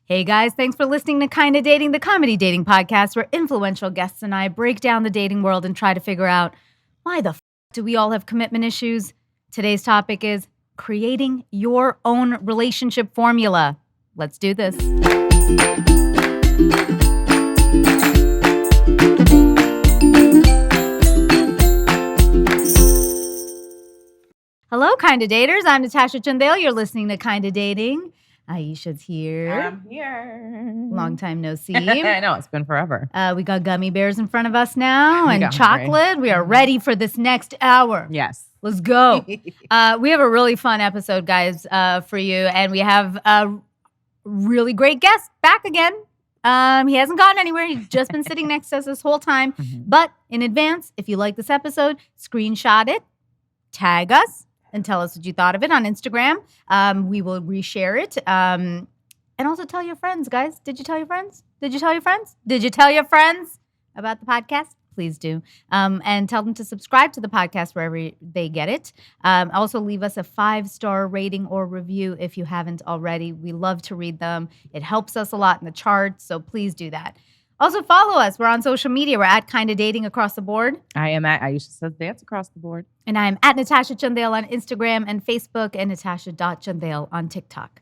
Hey guys, thanks for listening to Kinda Dating, the comedy dating podcast where influential guests and I break down the dating world and try to figure out why the do we all have commitment issues? Today's topic is creating your own relationship formula. Let's do this. Hello, Kinda Daters. I'm Natasha and Aisha. You're listening to Kinda Dating. Aisha's here. I'm here. Long time no see. I know, it's been forever. We got gummy bears in front of us now and got chocolate. We are ready for this next hour. Yes. Let's go. We have a really fun episode, guys, for you. And we have a really great guest back again. He hasn't gone anywhere. He's just been sitting next to us this whole time. But in advance, if you like this episode, screenshot it, tag us, and tell us what you thought of it on Instagram. We will reshare it. And also tell your friends, guys. Did you tell your friends? Did you tell your friends? Did you tell your friends about the podcast? Please do. And tell them to subscribe to the podcast wherever they get it. Also, leave us a 5-star rating or review if you haven't already. We love to read them. It helps us a lot in the charts, so please do that. Also, follow us. We're on social media. We're at Kinda Dating across the board. I am at Aisha Says Dance across the board. And I'm at Natasha Chandale on Instagram and Facebook and Natasha.Chandale on TikTok.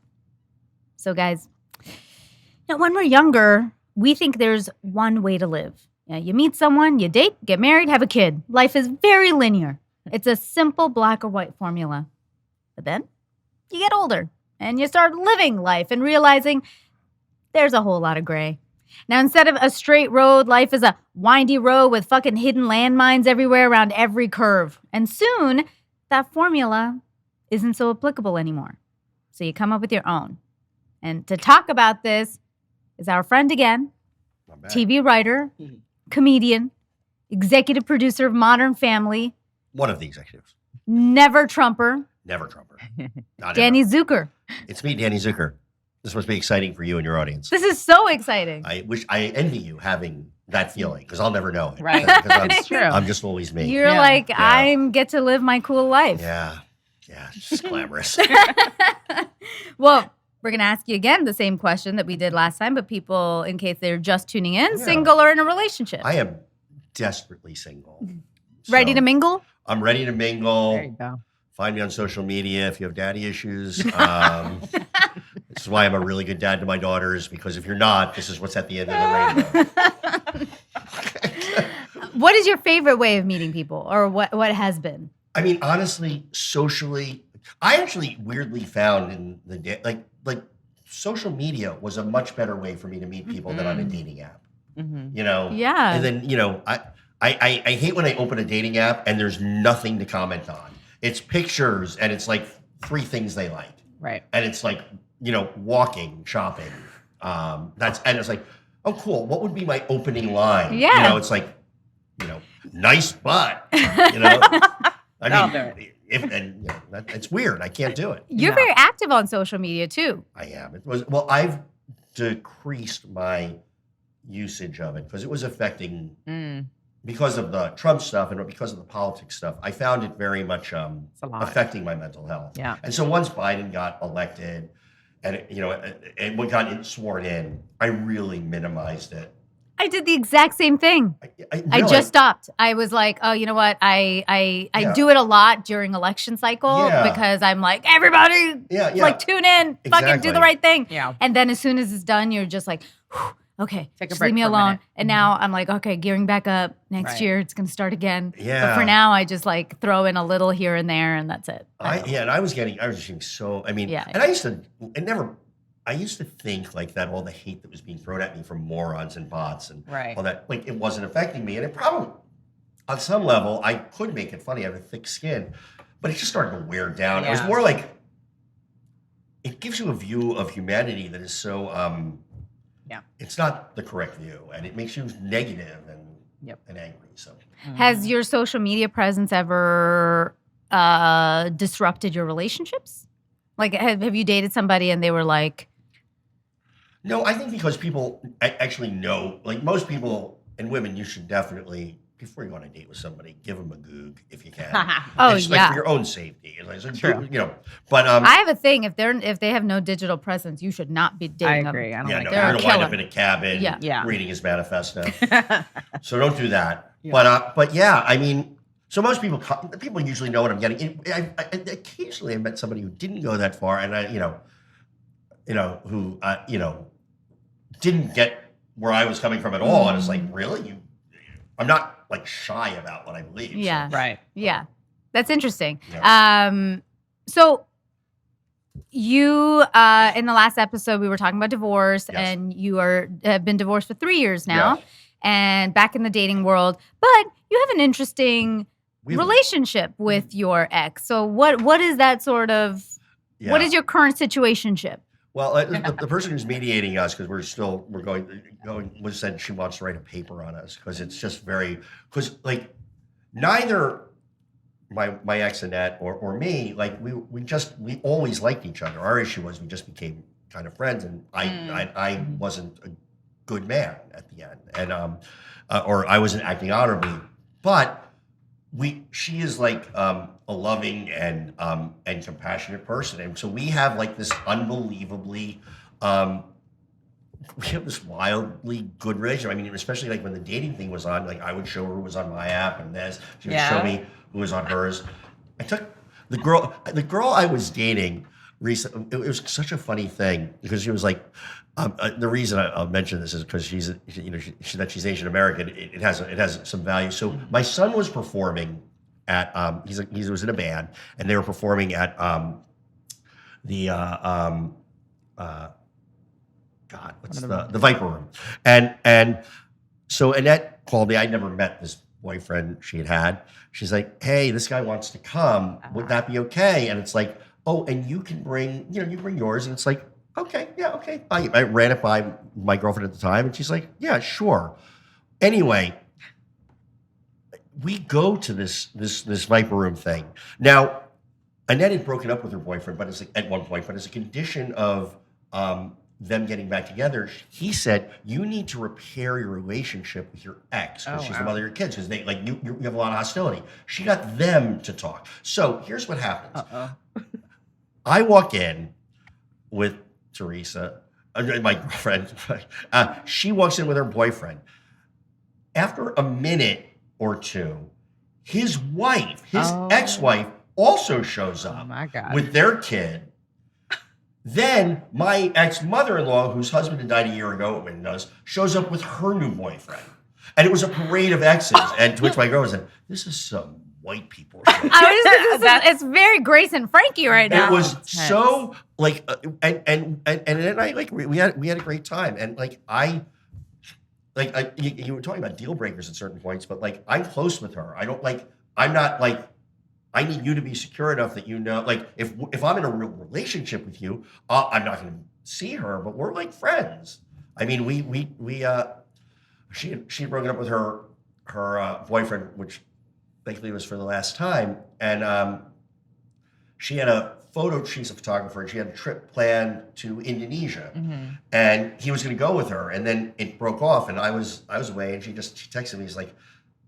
So, guys, when we're younger, we think there's one way to live. You meet someone, you date, get married, have a kid. Life is very linear. It's a simple black or white formula. But then you get older and you start living life and realizing there's a whole lot of gray. Now, instead of a straight road, life is a windy road with fucking hidden landmines everywhere around every curve. And soon, that formula isn't so applicable anymore. So you come up with your own. And to talk about this is our friend again, TV writer, comedian, executive producer of Modern Family. One of the executives. Never Trumper. Never Trumper. Not Danny ever. Zuker. It's me, Danny Zuker. This must be exciting for you and your audience. This is so exciting. I envy you having that feeling because I'll never know it. Right. 'Cause It's true. I'm just always me. You're like, I get to live my cool life. Yeah. It's just glamorous. Well, we're going to ask you again the same question that we did last time, but people, in case they're just tuning in, single or in a relationship? I am desperately single. Ready So, to mingle? I'm ready to mingle. There you go. Find me on social media if you have daddy issues. This is why I'm a really good dad to my daughters, because if you're not, this is what's at the end of the rainbow. What is your favorite way of meeting people, or what has been? I mean, honestly, socially, I actually weirdly found in the day, like social media was a much better way for me to meet people than on a dating app. You know? Yeah. And then, I hate when I open a dating app and there's nothing to comment on. It's pictures and it's like 3 things they like. Right. And it's like, walking, shopping. And it's like, oh, cool. What would be my opening line? Yeah. It's like, nice butt. I mean, it's weird. I can't do it. You're very active on social media, too. I am. I've decreased my usage of it because it was affecting, because of the Trump stuff and because of the politics stuff, I found it very much affecting my mental health. Yeah. And so once Biden got elected and, and we got sworn in, I really minimized it. I did the exact same thing. I just stopped. I was like, oh, you know what? I do it a lot during election cycle because I'm like, everybody, like tune in, fucking do the right thing. Yeah. And then as soon as it's done, you're just like, whew, okay, just leave me alone. And now I'm like, okay, gearing back up. Next year, it's going to start again. Yeah. But for now, I just like throw in a little here and there, and that's it. And I was getting so, and I used to think like that all the hate that was being thrown at me from morons and bots and all that, like it wasn't affecting me. And it probably, on some level, I could make it funny. I have a thick skin, but it just started to wear down. Yeah. It was more like, it gives you a view of humanity that is so, it's not the correct view. And it makes you negative and angry. So, Has your social media presence ever disrupted your relationships? Like, have you dated somebody and they were like, no, I think because people actually know, like most people and women, you should definitely before you go on a date with somebody, give them a goog if you can. Oh, It's yeah. like for your own safety. It's like, so True. you know, but I have a thing. If they have no digital presence, you should not be I dating agree. them. I don't yeah, like no, they're you're a gonna wind up killer. in a cabin Yeah. reading his manifesto. that. So don't do that. Yeah. But yeah, I mean, so most people usually know what I'm getting. Occasionally I met somebody who didn't go that far, and who didn't get where I was coming from at all, and it's like, really, I'm not like shy about what I believe. Yeah. Right. Yeah, that's interesting. Yeah. So you in the last episode we were talking about divorce, Yes. and you have been divorced for 3 years now, Yes. and back in the dating world. But you have an interesting We have- relationship with your ex. So what is that sort of? Yeah. What is your current situationship? Well, the person who's mediating us, because we're going, was said she wants to write a paper on us because it's just because like neither my ex Annette or me, like we always liked each other. Our issue was we just became kind of friends, and I wasn't a good man at the end, and or I wasn't acting honorably, but she is like a loving and compassionate person, and so we have like this unbelievably we have this wildly good relationship. I mean, especially like when the dating thing was on, like I would show her who was on my app, and she would show me who was on hers. I took the girl I was dating recently. It was such a funny thing because she was like, the reason I'll mention this is because she's Asian American. It has some value. So my son was performing at he was in a band, and they were performing at the Viper Room, and so Annette called me. I'd never met this boyfriend she had. She's like, "Hey, this guy wants to come. Would that be okay?" And it's like, "Oh, and you can bring yours." And it's like, "Okay, yeah, okay." I ran it by my girlfriend at the time, and she's like, "Yeah, sure." Anyway, we go to this Viper Room thing. Now, Annette had broken up with her boyfriend, but at one point, but as a condition of them getting back together, he said, "You need to repair your relationship with your ex because she's the mother of your kids, because they like you have a lot of hostility." She got them to talk. So here's what happens. I walk in with Teresa, my girlfriend. She walks in with her boyfriend. After a minute or two, his wife, his ex-wife, also shows up my God. with their kid. Then my ex-mother-in-law, whose husband had died a year ago, everybody knows, shows up with her new boyfriend. And it was a parade of exes. And to which my girl said, "This is some white people shit." It's very Grace and Frankie right now. It was so like, and then I like we had a great time, and you were talking about deal breakers at certain points, but like I'm close with her. I'm not like. I need you to be secure enough that like if I'm in a real relationship with you, I'm not going to see her, but we're like friends. I mean, she had broken up with her boyfriend, which thankfully was for the last time, and she had she's a photographer, and she had a trip planned to Indonesia, and he was going to go with her, and then it broke off, and I was away, and she texted me. He's like,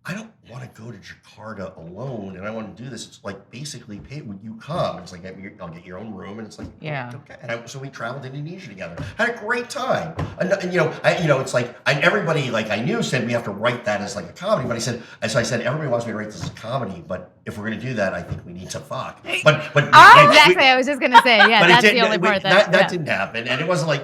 "I don't want to go to Jakarta alone, and I want to do this. It's like basically, would you come?" It's like, "I'll get your own room," and it's like, Yeah. okay. And so we traveled to Indonesia together, had a great time. And it's like everybody like I knew said we have to write that as like a comedy, but I said everybody wants me to write this as a comedy, but if we're going to do that, I think we need to fuck. But exactly. I was just gonna say, yeah, but that's the only part that yeah. didn't happen, and it wasn't like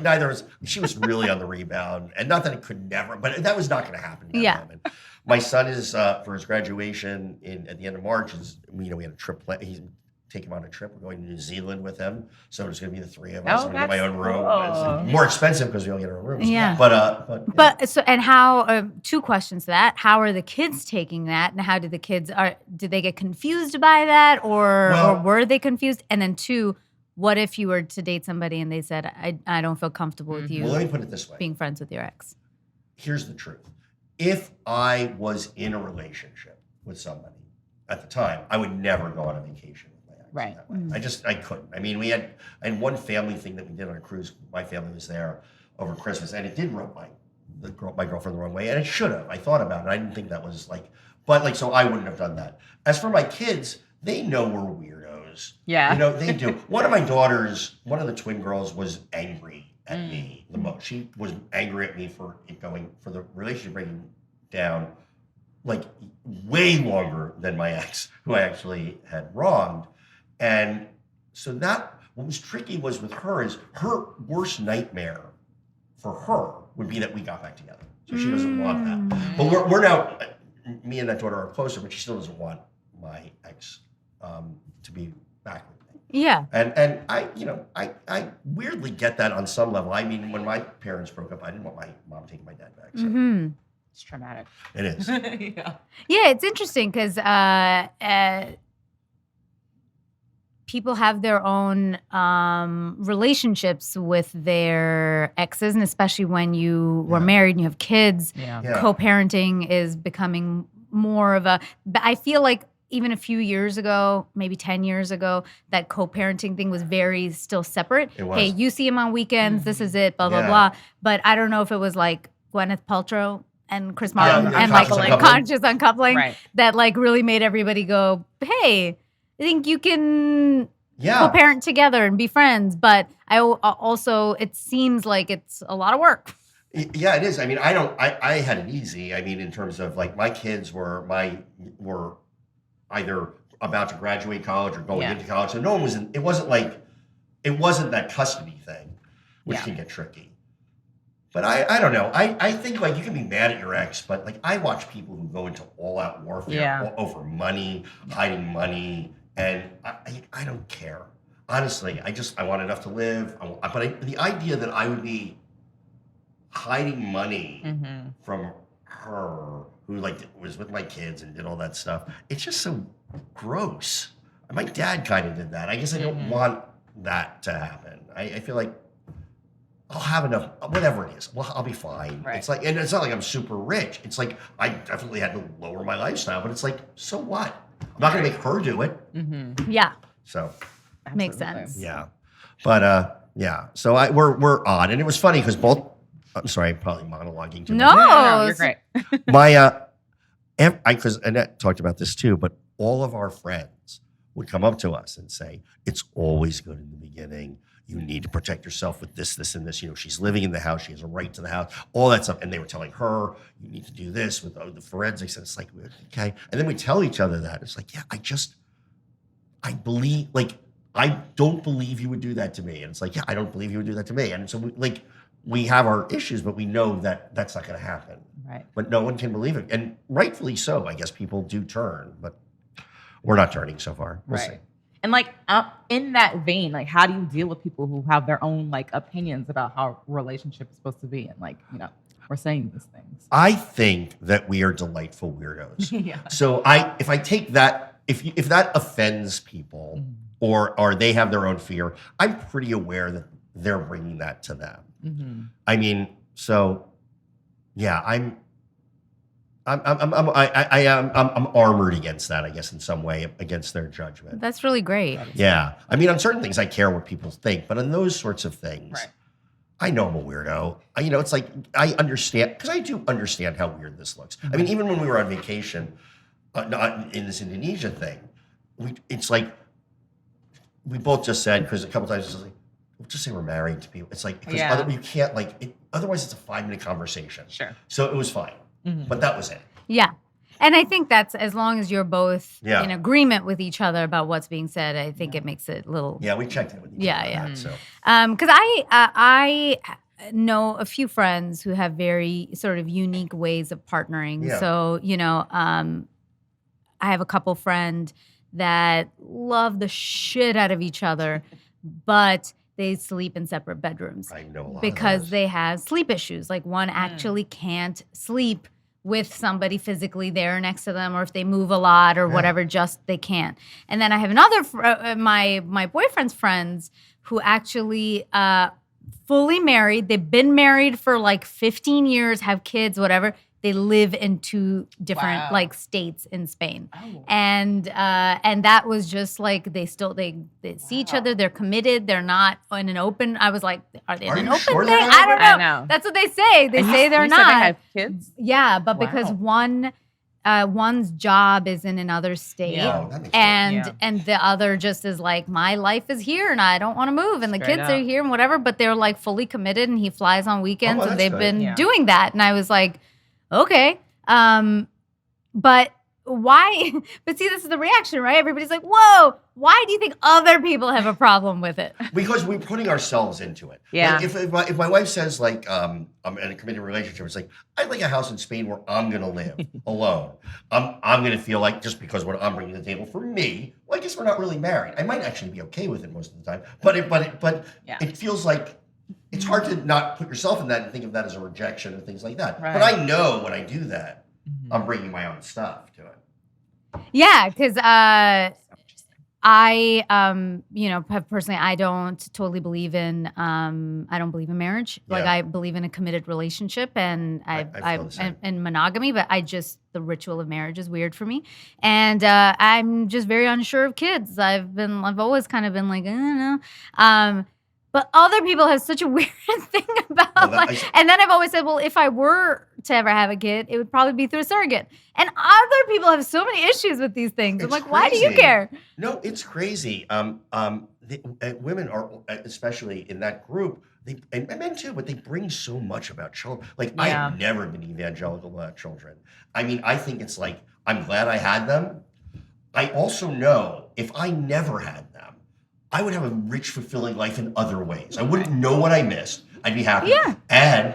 she was really on the rebound, and not that it could never, but that was not going to happen. In that moment. My son is for his graduation at the end of March. We had a trip plan. He's take him on a trip. We're going to New Zealand with him, so it's going to be the three of us. I'm going to get my own room. Cool. It's more expensive because we all get our rooms. Yeah. But so and how? Two questions to that. How are the kids taking that, and how did the kids did they get confused by that, or were they confused? And then two, what if you were to date somebody and they said, I don't feel comfortable with you? Well, let me put it this way: being friends with your ex. Here's the truth. If I was in a relationship with somebody at the time, I would never go on a vacation with my ex. Right. That way. I couldn't. I mean, I had one family thing that we did on a cruise. My family was there over Christmas, and it did rub my girlfriend the wrong way, and it should have. I thought about it. I didn't think that was like But like, so I wouldn't have done that. As for my kids, they know we're weirdos. Yeah. You know, they do. One of my daughters, one of the twin girls was angry at me the most. She was angry at me for the relationship breaking down like way longer than my ex, who I actually had wronged. And so what was tricky was with her is her worst nightmare for her would be that we got back together. So she doesn't want that. But we're now, me and that daughter are closer, but she still doesn't want my ex to be back with me. Yeah. And I weirdly get that on some level. I mean, when my parents broke up, I didn't want my mom taking my dad back. So. It's traumatic. It is. Yeah, it's interesting because people have their own relationships with their exes, and especially when you were married and you have kids, co-parenting is becoming more of a. I feel like even a few years ago, maybe 10 years ago, that co-parenting thing was very still separate. It was. Hey, you see him on weekends, this is it, blah, blah, blah. But I don't know if it was like Gwyneth Paltrow and Chris Martin and Michael and Conscious Uncoupling that like really made everybody go, hey, I think you can co-parent together and be friends. But I also, it seems like it's a lot of work. Yeah, it is. I mean, I had it easy. I mean, in terms of like my kids were either about to graduate college or going into college. So no one was it wasn't that custody thing, which can get tricky. But I don't know. I think like you can be mad at your ex, but like I watch people who go into all out warfare over money, hiding money, and I don't care. Honestly, I want enough to live. But the idea that I would be hiding money from her, who like was with my kids and did all that stuff, it's just so gross. My dad kind of did that. I guess I don't want that to happen. I feel like I'll have enough, whatever it is. Well, I'll be fine. Right. It's like, and it's not like I'm super rich. It's like I definitely had to lower my lifestyle, but it's like, so what? I'm not going to make her do it. Yeah. So makes sense. Yeah, but So we're on, and it was funny because both. I'm sorry, I'm probably monologuing too much. No, you're great. Because Annette talked about this too, but all of our friends would come up to us and say, "It's always good in the beginning. You need to protect yourself with this, this, and this. You know, she's living in the house. She has a right to the house. All that stuff." And they were telling her, "You need to do this with the forensics." And it's like, okay. And then we tell each other that. It's like, yeah, I believe, like, I don't believe you would do that to me. And it's like, yeah, I don't believe you would do that to me. And so we have our issues, but we know that that's not going to happen. Right. But no one can believe it. And rightfully so. I guess people do turn, but we're not turning so far. We'll see. And like in that vein, like how do you deal with people who have their own like opinions about how a relationship is supposed to be? And like, we're saying these things. I think that we are delightful weirdos. Yeah. So if I take that, if that offends people or they have their own fear, I'm pretty aware that they're bringing that to them. I mean, so yeah, I'm armored against that, I guess, in some way, against their judgment. That's really great. Yeah. I mean, on certain things, I care what people think, but on those sorts of things, I know I'm a weirdo. It's like, I understand, because I do understand how weird this looks. I mean, even when we were on vacation, in this Indonesia thing, it's like, we both just said, because a couple times it's like, we'll just say we're married to people. It's like, because you can't, otherwise it's a 5-minute conversation. Sure. So it was fine. But that was it. Yeah. And I think that's as long as you're both in agreement with each other about what's being said, I think it makes it a little. Yeah, we checked in with each other. Yeah. So. Because I know a few friends who have very sort of unique ways of partnering. Yeah. So, I have a couple friends that love the shit out of each other, but they sleep in separate bedrooms. I know a lot because of those. they have sleep issues. Like one actually can't sleep with somebody physically there next to them, or if they move a lot or whatever, just they can't. And then I have another, my boyfriend's friends who actually fully married. They've been married for like 15 years, have kids, whatever. They live in 2 different like states in Spain, and that was just like they see each other. They're committed. They're not in an open. I was like, are they in an open sure thing? I don't know. That's what they say. They say they're you not. Said they have kids. Yeah, but because one one's job is in another state, Yeah. Oh, that makes Yeah. and the other just is like, my life is here and I don't want to move, and the Straight kids up. are here and whatever, but they're like fully committed, and he flies on weekends, well, and that's they've good. been Yeah. doing that, and I was like, okay, but why? But see, this is the reaction, right? Everybody's like, whoa, why do you think other people have a problem with it? Because we're putting ourselves into it. Yeah. Like if my wife says like I'm in a committed relationship, it's like I'd like a house in Spain where I'm gonna live alone. I'm gonna feel like just because what I'm bringing to the table for me. Well, I guess we're not really married. I might actually be okay with it most of the time, but Yeah. it feels like it's hard to not put yourself in that and think of that as a rejection and things like that. Right. But I know when I do that, I'm bringing my own stuff to it. Yeah, because So interesting. I, personally, I don't totally believe in, I don't believe in marriage. Like, Yeah. I believe in a committed relationship, and I feel the same. and monogamy, but the ritual of marriage is weird for me. And I'm just very unsure of kids. I've always kind of been like, I don't know. But other people have such a weird thing about, and then I've always said, well, if I were to ever have a kid, it would probably be through a surrogate. And other people have so many issues with these things. I'm It's like, why do you crazy. care? No, it's crazy. Women are, especially in that group, and men too, but they bring so much about children. Like, I Yeah. have never been evangelical about children. I mean, I think it's like, I'm glad I had them. I also know if I never had them, I would have a rich, fulfilling life in other ways. I wouldn't know what I missed. I'd be happy. Yeah. And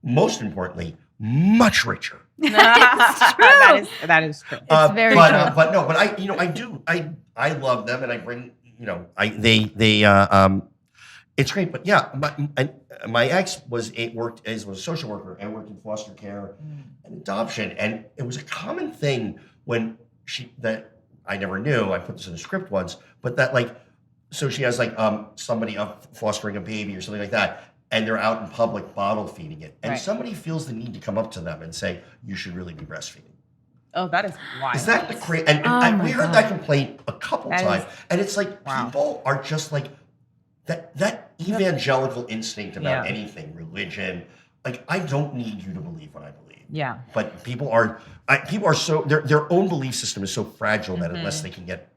most importantly, much richer. That is true. It's very but, true. but no, but I love them, and I bring, it's great. But yeah, my ex worked as a social worker and worked in foster care and adoption, and it was a common thing that I never knew. I put this in the script once, but that so she has somebody up fostering a baby or something like that, and they're out in public bottle feeding it, and Right. somebody feels the need to come up to them and say, "You should really be breastfeeding." Oh, that is wild. Is that the crazy? And Oh my we heard God. that complaint a couple That times, is- and it's like wow. people are just like that evangelical instinct about Yeah. anything, religion. Like, I don't need you to believe what I believe. Yeah. But people are so their own belief system is so fragile that unless they can get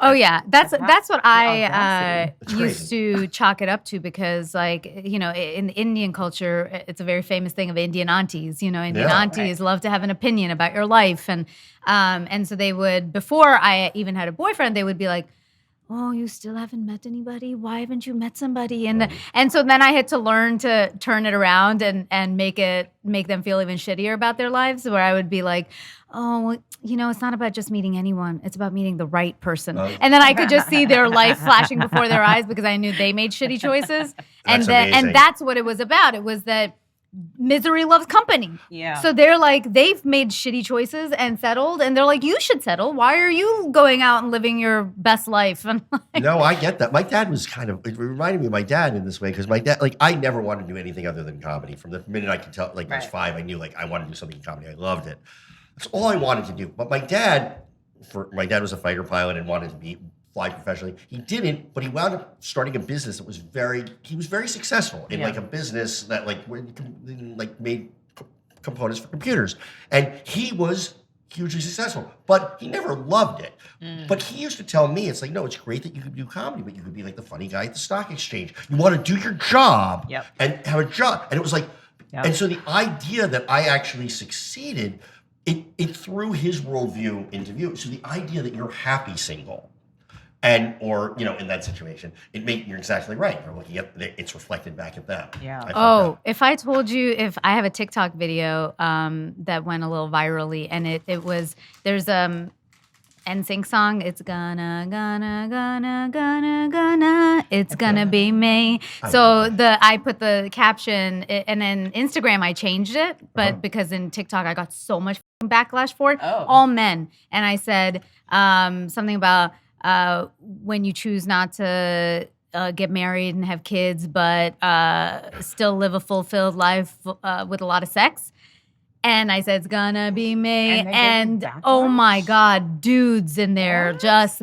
Oh yeah, that's what I audacity. It's used to chalk it up to, because in the Indian culture, it's a very famous thing of Indian aunties. Indian Yeah. aunties love to have an opinion about your life, and so they would, before I even had a boyfriend, they would be like, oh, you still haven't met anybody? Why haven't you met somebody? And so then I had to learn to turn it around and make them feel even shittier about their lives, where I would be like, oh, well, it's not about just meeting anyone. It's about meeting the right person. Oh. And then I could just see their life flashing before their eyes, because I knew they made shitty choices. That's amazing. And that's what it was about. It was that misery loves company. Yeah. So they're like, they've made shitty choices and settled, and they're like, you should settle. Why are you going out and living your best life? And No, I get that. My dad was it reminded me of my dad in this way, because my dad, I never wanted to do anything other than comedy. From the minute I could tell, I was Right. 5, I knew I wanted to do something in comedy. I loved it. That's all I wanted to do. But my dad was a fighter pilot and wanted to fly professionally. He didn't, but he wound up starting a business that was he was very successful in Yeah. a business that made components for computers. And he was hugely successful, but he never loved it. But he used to tell me, it's like, no, it's great that you could do comedy, but you could be like the funny guy at the stock exchange. You want to do your job Yep. and have a job. And it was like, Yep. and so the idea that I actually succeeded, it threw his worldview into view. So the idea that you're happy single, or in that situation, you're exactly right. You're looking at it's reflected back at them. Yeah. I felt oh, if I told you, if I have a TikTok video that went a little virally, and there's NSYNC song. It's gonna, it's gonna be me. So I put the caption, and then Instagram I changed it, but because in TikTok I got so much backlash for it. Oh. All men, and I said something about when you choose not to get married and have kids, but still live a fulfilled life with a lot of sex. And I said, it's gonna be me. And they gave you And backlash? oh my God, dudes in there What? just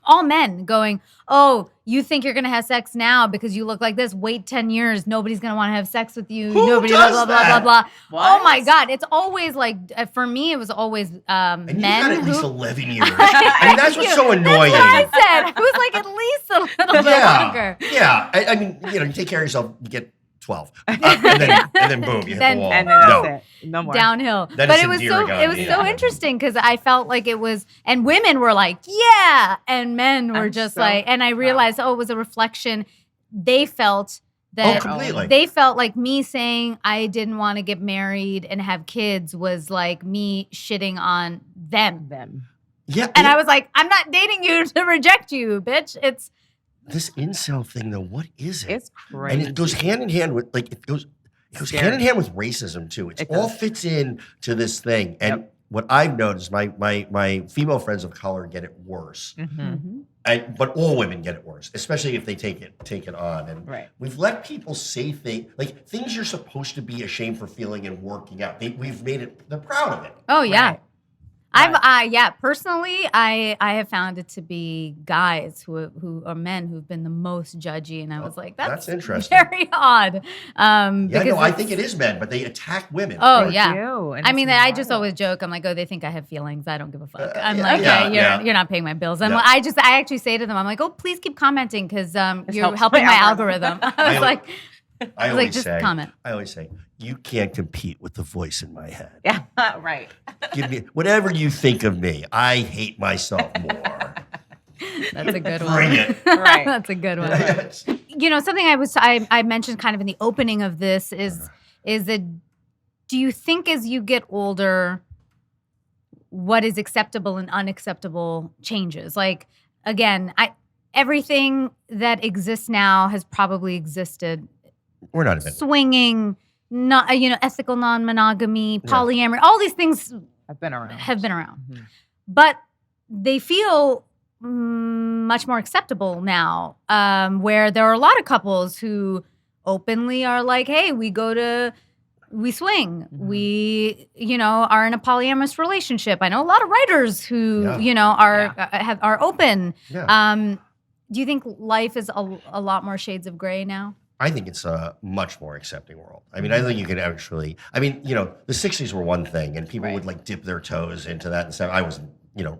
all men going, oh, you think you're going to have sex now because you look like this. Wait 10 years. Nobody's going to want to have sex with you. Who Nobody, does blah, blah, that? blah, blah, blah. What? Oh my God. It's always like, for me, it was always And you men got at least who. 11 years. I mean, that's what's so annoying. That's what I said. I was like, at least a little bit longer. Yeah. I mean, you take care of yourself, you get 12. And then boom, you hit Then- the wall. And then that's it. No more. Downhill. Then But it's it was endearing so on it was me. so Yeah. interesting because I felt like it was, and women were like, yeah, and men were I'm just so like, and I realized, it was a reflection. They felt that completely. they felt like me saying I didn't want to get married and have kids was like me shitting on them. Yeah. And I was like, I'm not dating you to reject you, bitch. It's this incel thing, though, what is it? It's crazy. And it goes hand in hand with, like, it goes hand in hand with racism, too. It all does. fits in to this thing. And what I've noticed, my female friends of color get it worse. Mm-hmm. But all women get it worse, especially if they take it on. And Right. we've let people say things you're supposed to be ashamed for feeling and working out. We've made it, they're proud of it. Oh yeah. Right. Personally, I have found it to be guys who are men who've been the most judgy, and I was like, that's interesting. very odd. I think it is men, but they attack women. Oh Right? yeah. And I it's mean, I just wild. always joke. I'm like, oh, they think I have feelings. I don't give a fuck. I'm yeah, like, yeah. you're not paying my bills. And Yeah. I actually say to them, I'm like, oh, please keep commenting because you're helps helping my my algorithm. algorithm. I was like, I like, always just say, comment. I always say, you can't compete with the voice in my head. Yeah, right. Give me whatever you think of me. I hate myself more. That's a good one. Bring it. Right. That's a good one. Yes. Something I mentioned kind of in the opening of this is that, do you think as you get older, what is acceptable and unacceptable changes? Like, again, everything that exists now has probably existed. We're not even. Swinging, not ethical non-monogamy, polyamory, all these things I've been around. Mm-hmm. But they feel much more acceptable now, where there are a lot of couples who openly are like, hey, we swing, we are in a polyamorous relationship. I know a lot of writers who are open. Yeah. Do you think life is a lot more shades of gray now? I think it's a much more accepting world. I mean, I think you can actually. I mean, the '60s were one thing, and people would like dip their toes into that and say, I wasn't,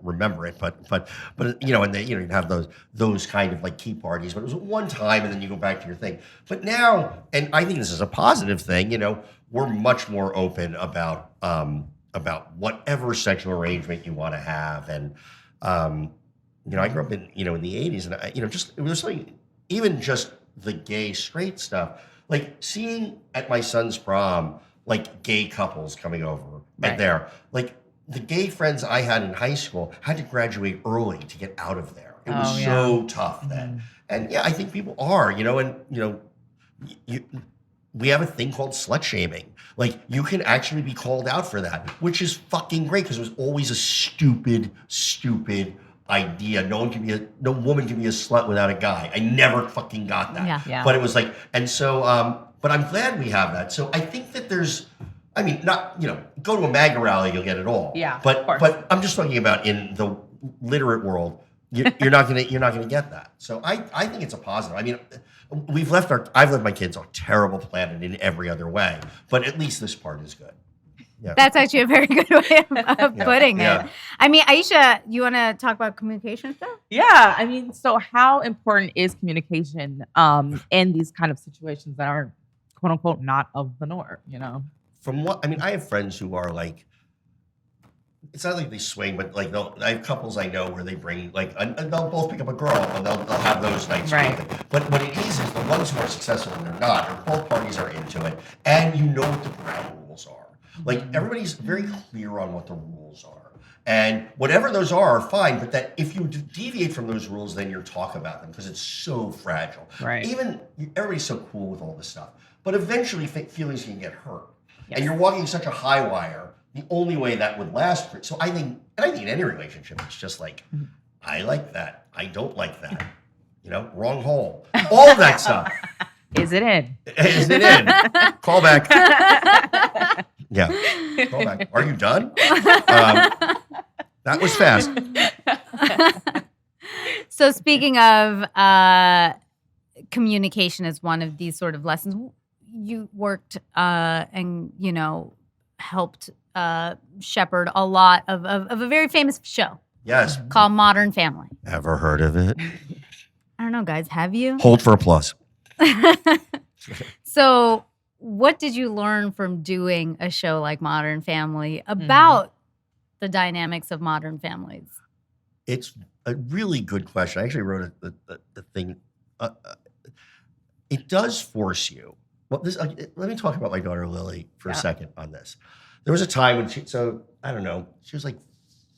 remember it, but and they, you'd have those kind of like key parties, but it was one time, and then you go back to your thing. But now, and I think this is a positive thing. We're much more open about whatever sexual arrangement you want to have, and I grew up in in the '80s, and it was like even just the gay straight stuff, like seeing at my son's prom, like gay couples coming over and there, like the gay friends I had in high school had to graduate early to get out of there. It was so tough then. And I think people are, we have a thing called slut shaming. Like you can actually be called out for that, which is fucking great because it was always a stupid idea. No woman can be a slut without a guy. I never fucking got that. Yeah. But it was like, and so, but I'm glad we have that. So I think that there's, I mean, not, go to a MAGA rally, you'll get it all. Yeah, But of course. but I'm just talking about in the literate world, you're not gonna get that. So I think it's a positive. I mean, I've left my kids a terrible planet in every other way, but at least this part is good. Yeah. That's actually a very good way of putting Yeah. it. I mean, Aisha, you want to talk about communication stuff? Yeah, I mean, so how important is communication in these kind of situations that are quote unquote not of the norm, From what I mean, I have friends who are like, it's not like they swing, but like I have couples I know where they bring and they'll both pick up a girl and they'll have those nights. Right. But what it is the ones who are successful and they're not, or both parties are into it, and you know what the ground rules are. Like everybody's very clear on what the rules are. And whatever those are fine, but that if you deviate from those rules, then you talk about them because it's so fragile. Right. Even everybody's so cool with all this stuff, but eventually feelings can get hurt. Yes. And you're walking such a high wire. The only way that would last so I think in any relationship, it's just like, I like that. I don't like that. Wrong hole. All of that stuff. Is it in? Is it in? Call back. Yeah. Call back. Are you done? That was fast. So speaking of communication as one of these sort of lessons, you worked and, helped shepherd a lot of a very famous show Yes. called Modern Family. Ever heard of it? I don't know, guys. Have you? Hold for applause. So what did you learn from doing a show like Modern Family about the dynamics of modern families? It's a really good question. I actually wrote the thing. It does force you. Well, let me talk about my daughter Lily for a second on this. There was a time when she was like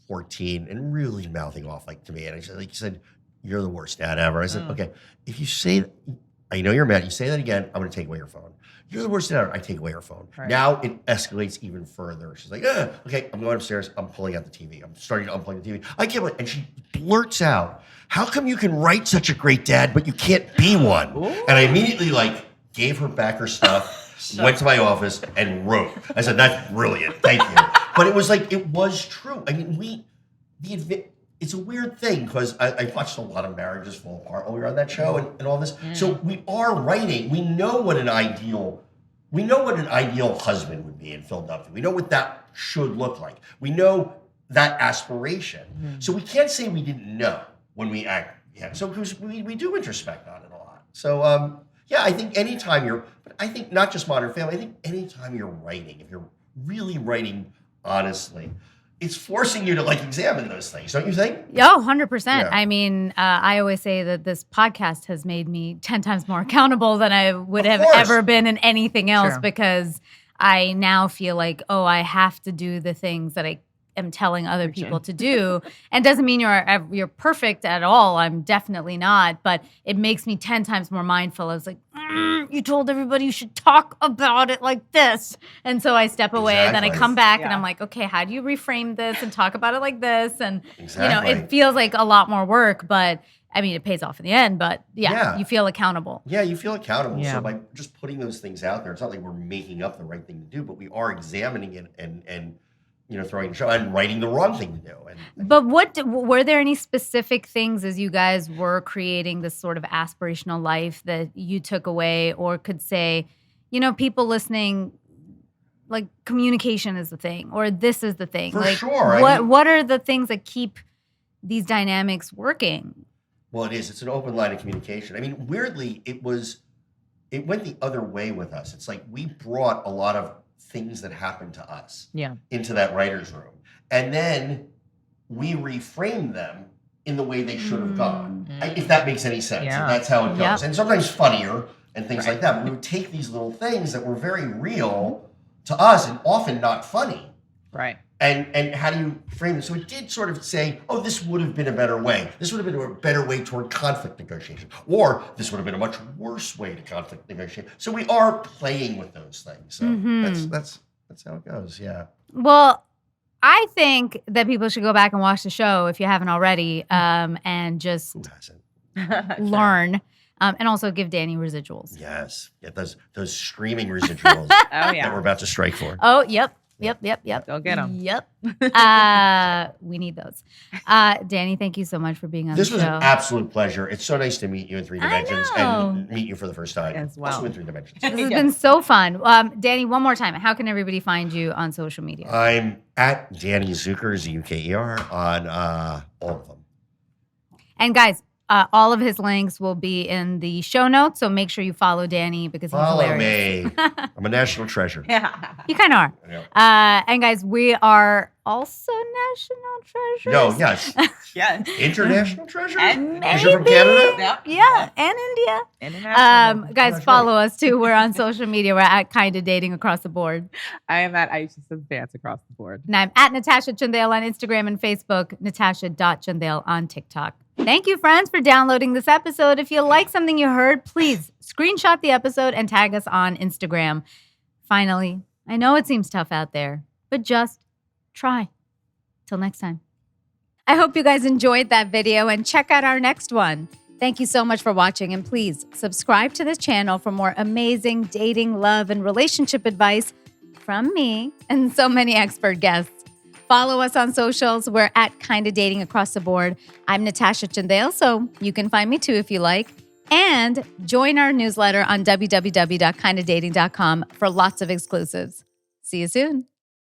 14 and really mouthing off to me. And I said, you said, you're the worst dad ever. I said, okay, if you say, I know you're mad. You say that again, I'm going to take away your phone. You're the worst dad ever. I take away her phone. Right. Now it escalates even further. She's like, okay, I'm going upstairs. I'm pulling out the TV. I'm starting to unplug the TV. I can't wait. And she blurts out, how come you can write such a great dad, but you can't be one? Ooh. And I immediately gave her back her stuff, went to my office and wrote. I said, that's brilliant. Thank you. But it was true. I mean, it's a weird thing because I watched a lot of marriages fall apart while we were on that show and all this. So we are writing. We know what an ideal husband would be in Philadelphia. We know what that should look like. We know that aspiration. So we can't say we didn't know when we act. Yeah. So we do introspect on it a lot. So I think I think not just Modern Family. I think anytime you're writing, if you're really writing honestly, it's forcing you to examine those things, don't you think? Yeah, 100%. Yeah. I mean, I always say that this podcast has made me 10 times more accountable than I would have ever been in anything else because I now feel like, I have to do the things that I am telling other people to do. And doesn't mean you're perfect at all. I'm definitely not. But it makes me 10 times more mindful. I was like, you told everybody you should talk about it like this. And so I step away and then I come back and I'm like, okay, how do you reframe this and talk about it like this? And, it feels like a lot more work, but I mean, it pays off in the end, but you feel accountable. Yeah, you feel accountable. Yeah. So by just putting those things out there, it's not like we're making up the right thing to do, but we are examining it and throwing the show and writing the wrong thing to do. But were there any specific things as you guys were creating this sort of aspirational life that you took away or could say, people listening, communication is the thing or this is the thing? For sure. What are the things that keep these dynamics working? Well, it is. It's an open line of communication. I mean, weirdly, it went the other way with us. It's like we brought a lot of things that happened to us into that writer's room. And then we reframed them in the way they should have gone, if that makes any sense. Yeah. And that's how it goes. Yep. And sometimes funnier and things like that. But we would take these little things that were very real to us and often not funny. Right. And how do you frame it? So it did sort of say, this would have been a better way. This would have been a better way toward conflict negotiation. Or this would have been a much worse way to conflict negotiation. So we are playing with those things. So that's how it goes, yeah. Well, I think that people should go back and watch the show if you haven't already and just learn. And also give Danny residuals. Yes. Get those streaming residuals that we're about to strike for. Oh, yep. Yep. Go get them. Yep. We need those. Danny, thank you so much for being on the show. This was an absolute pleasure. It's so nice to meet you in 3 dimensions and meet you for the first time. As well. Also in 3 dimensions. This has been so fun. Danny, one more time. How can everybody find you on social media? I'm at Danny Zuker, Zuker, on all of them. And guys, all of his links will be in the show notes, so make sure you follow Danny because he's hilarious. Follow me. I'm a national treasure. Yeah. You kind of are. Yeah. And guys, we are also national treasures. No, yes. Yes. International treasure? And maybe. You're from Canada? Yep. Yeah, and India. International. Guys, follow us too. We're on social media. We're at Kinda Dating across the board. I am at Aisha Says Dance across the board. And I'm at Natasha Chandale on Instagram and Facebook, natasha.chandale on TikTok. Thank you, friends, for downloading this episode. If you like something you heard, please screenshot the episode and tag us on Instagram. Finally, I know it seems tough out there, but just try. Till next time. I hope you guys enjoyed that video and check out our next one. Thank you so much for watching, and please subscribe to this channel for more amazing dating, love, and relationship advice from me and so many expert guests. Follow us on socials. We're at Kinda Dating across the board. I'm Natasha Chandale, so you can find me too if you like. And join our newsletter on www.kindadating.com for lots of exclusives. See you soon.